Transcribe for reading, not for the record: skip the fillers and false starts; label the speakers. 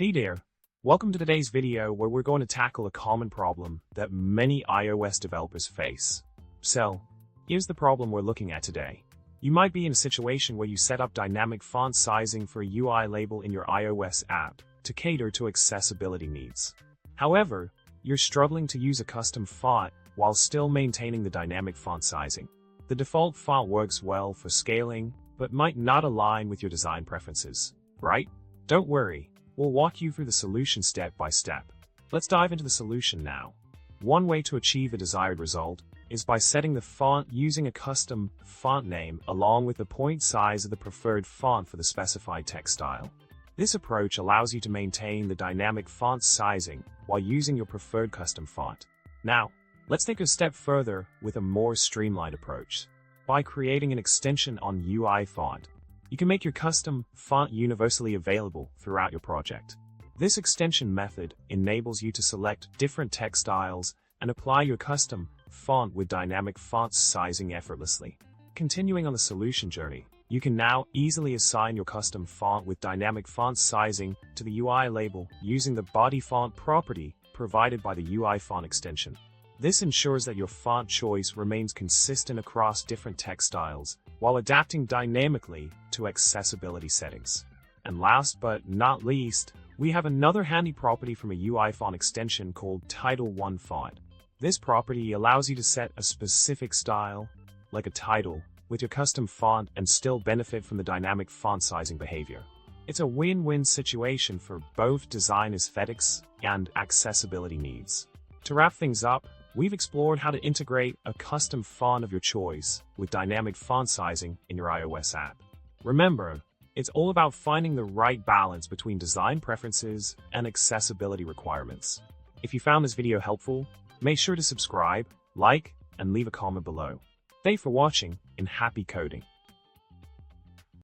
Speaker 1: Hey there, welcome to today's video where we're going to tackle a common problem that many iOS developers face. So, here's the problem we're looking at today. You might be in a situation where you set up dynamic font sizing for a UI label in your iOS app to cater to accessibility needs. However, you're struggling to use a custom font while still maintaining the dynamic font sizing. The default font works well for scaling, but might not align with your design preferences, right? Don't worry, we'll walk you through the solution step by step. Let's dive into the solution now. One way to achieve a desired result is by setting the font using a custom font name along with the point size of the preferred font for the specified text style. This approach allows you to maintain the dynamic font sizing while using your preferred custom font. Now, let's take a step further with a more streamlined approach. By creating an extension on UIFont, you can make your custom font universally available throughout your project. This extension method enables you to select different text styles and apply your custom font with dynamic font sizing effortlessly. Continuing on the solution journey, you can now easily assign your custom font with dynamic font sizing to the UI label using the body font property provided by the UIFont extension. This ensures that your font choice remains consistent across different text styles while adapting dynamically to accessibility settings. And last but not least, we have another handy property from a UIFont extension called Title 1 Font. This property allows you to set a specific style, like a title, with your custom font and still benefit from the dynamic font sizing behavior. It's a win-win situation for both design aesthetics and accessibility needs. To wrap things up, we've explored how to integrate a custom font of your choice with dynamic font sizing in your iOS app. Remember, it's all about finding the right balance between design preferences and accessibility requirements. If you found this video helpful, make sure to subscribe, like, and leave a comment below. Thanks for watching, and happy coding!